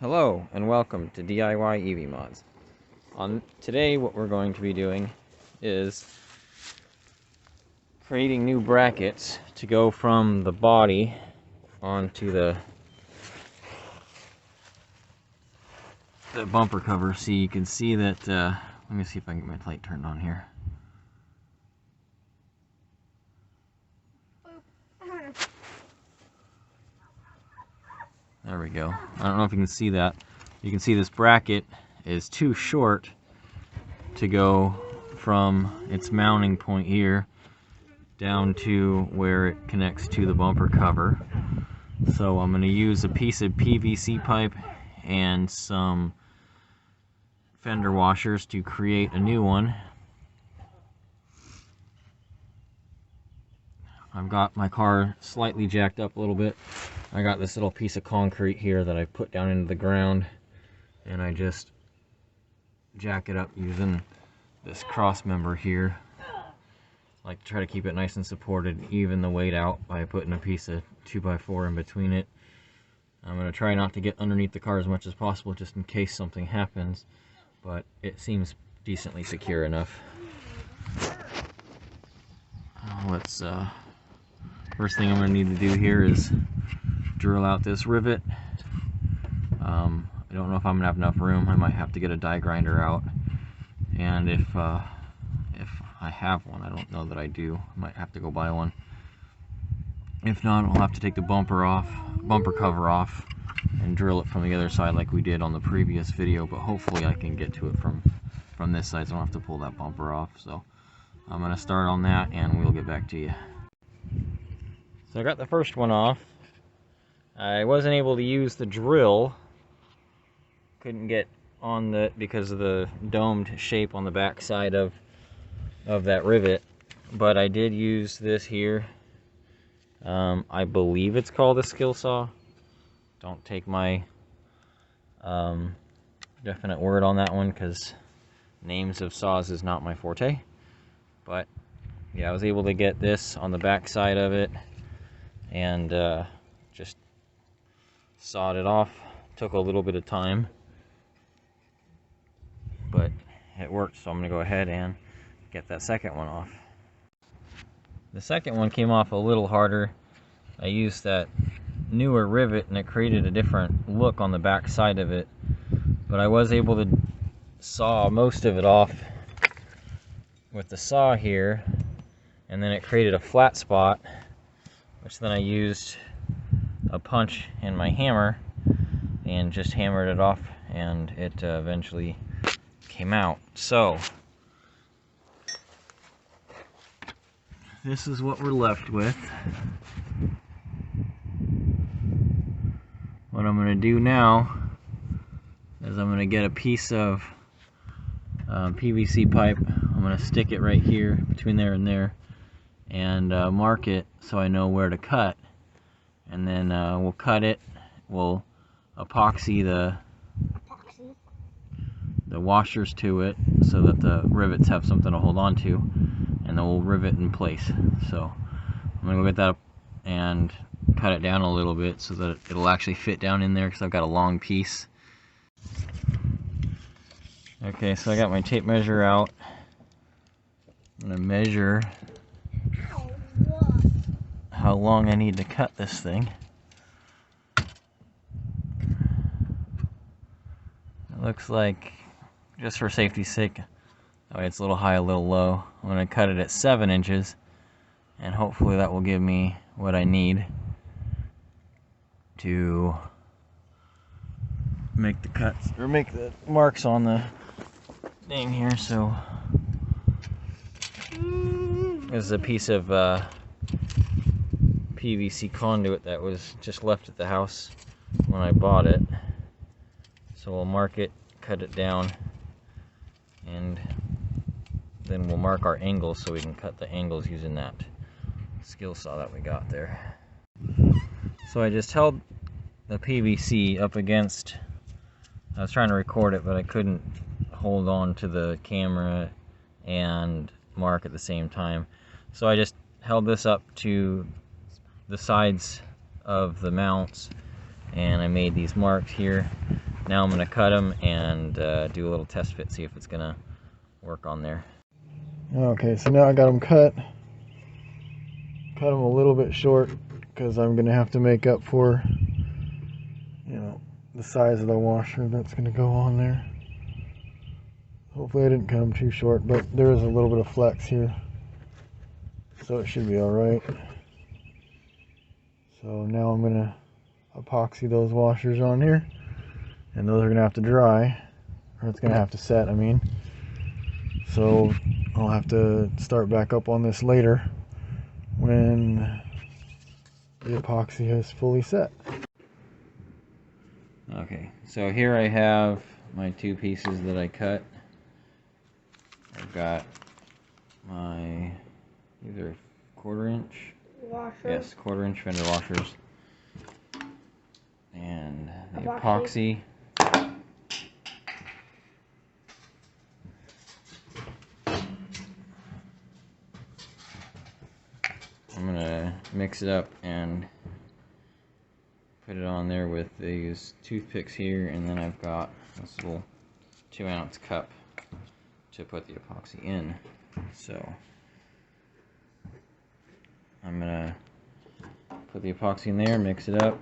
Hello and welcome to DIY EV Mods. Today what we're going to be doing is creating new brackets to go from the body onto the bumper cover. So you can see that, let me see if I can get my light turned on here. There we go. I don't know if you can see that. You can see this bracket is too short to go from its mounting point here down to where it connects to the bumper cover. So I'm going to use a piece of PVC pipe and some fender washers to create a new one. I've got my car slightly jacked up a little bit. I got this little piece of concrete here that I put down into the ground, and I just jack it up using this cross member here. I like to try to keep it nice and supported, even the weight out by putting a piece of 2x4 in between it. I'm going to try not to get underneath the car as much as possible just in case something happens, but it seems decently secure enough. First thing I'm going to need to do here is drill out this rivet. I don't know if I'm going to have enough room. I might have to get a die grinder out, and if I have one, I don't know that I do. I might have to go buy one. If not, I'll have to take the bumper cover off and drill it from the other side like we did on the previous video, but hopefully I can get to it from this side, so I don't have to pull that bumper off. So I'm going to start on that and we'll get back to you. So I got the first one off. I wasn't able to use the drill. Couldn't get on because of the domed shape on the back side of that rivet. But I did use this here. I believe it's called a skill saw. Don't take my definite word on that one, because names of saws is not my forte. But yeah, I was able to get this on the back side of it and just sawed it off. Took a little bit of time, but it worked, so I'm going to go ahead and get that second one off. The second one came off a little harder. I used that newer rivet and it created a different look on the back side of it, but I was able to saw most of it off with the saw here, and then it created a flat spot, which then I used a punch and my hammer and just hammered it off, and it eventually came out. So this is what we're left with. What I'm going to do now is I'm going to get a piece of PVC pipe. I'm going to stick it right here between there and there and mark it so I know where to cut, and then we'll cut it. We'll epoxy the washers to it so that the rivets have something to hold on to, and then we'll rivet in place. So I'm gonna go get that up and cut it down a little bit so that it'll actually fit down in there, because I've got a long piece. Okay, so I got my tape measure out. I'm gonna measure how long I need to cut this thing. It looks like, just for safety's sake, that way it's a little high, a little low, I'm going to cut it at 7 inches, and hopefully that will give me what I need to make the cuts, or make the marks on the thing here. So this is a piece of PVC conduit that was just left at the house when I bought it. So we'll mark it, cut it down, and then we'll mark our angles so we can cut the angles using that skill saw that we got there. So I just held the PVC up against, I was trying to record it, but I couldn't hold on to the camera and mark at the same time. So I just held this up to the sides of the mounts, and I made these marks here. Now I'm going to cut them and do a little test fit, see if it's going to work on there. Okay, so now I got them cut. Cut them a little bit short because I'm going to have to make up for, you know, the size of the washer that's going to go on there. Hopefully I didn't cut them too short, but there is a little bit of flex here, so it should be alright. So now I'm going to epoxy those washers on here, and those are going to have to dry, or it's going to have to set, I mean. So I'll have to start back up on this later when the epoxy has fully set. Okay, so here I have my two pieces that I cut. I've got my, these are 1/4 inch washers. Yes, 1/4 inch fender washers. And the epoxy. I'm gonna mix it up and put it on there with these toothpicks here, and then I've got this little 2-ounce cup to put the epoxy in. So I'm gonna put the epoxy in there, mix it up,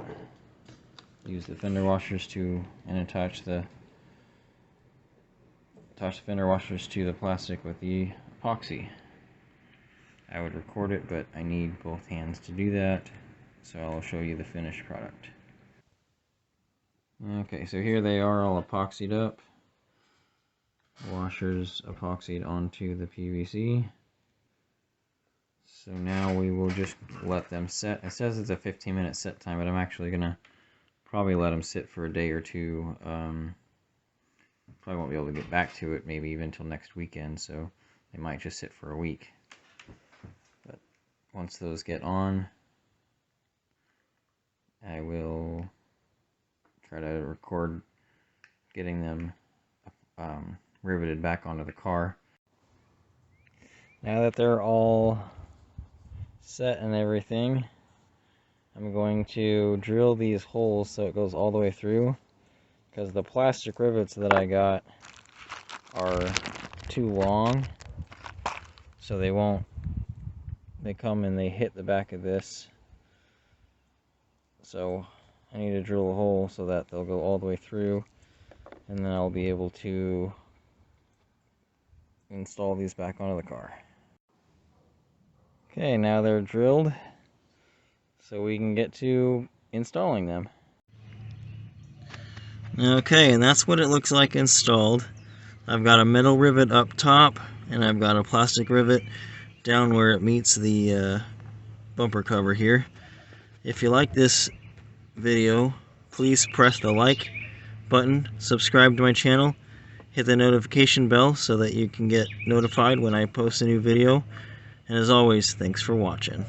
use the fender washers to, and attach the fender washers to the plastic with the epoxy. I would record it, but I need both hands to do that, so I'll show you the finished product. Okay, so here they are all epoxied up. Washers epoxied onto the PVC. So now we will just let them set. It says it's a 15-minute set time, but I'm actually gonna probably let them sit for a day or two. Probably won't be able to get back to it maybe even until next weekend, so they might just sit for a week. But once those get on, I will try to record getting them riveted back onto the car. Now that they're all set and everything, I'm going to drill these holes so it goes all the way through, because the plastic rivets that I got are too long, so they come and they hit the back of this. So I need to drill a hole so that they'll go all the way through, and then I'll be able to install these back onto the car. Okay, now they're drilled, so we can get to installing them. Okay, and that's what it looks like installed. I've got a metal rivet up top, and I've got a plastic rivet down where it meets the bumper cover here. If you like this video, please press the like button, subscribe to my channel, hit the notification bell so that you can get notified when I post a new video. And as always, thanks for watching.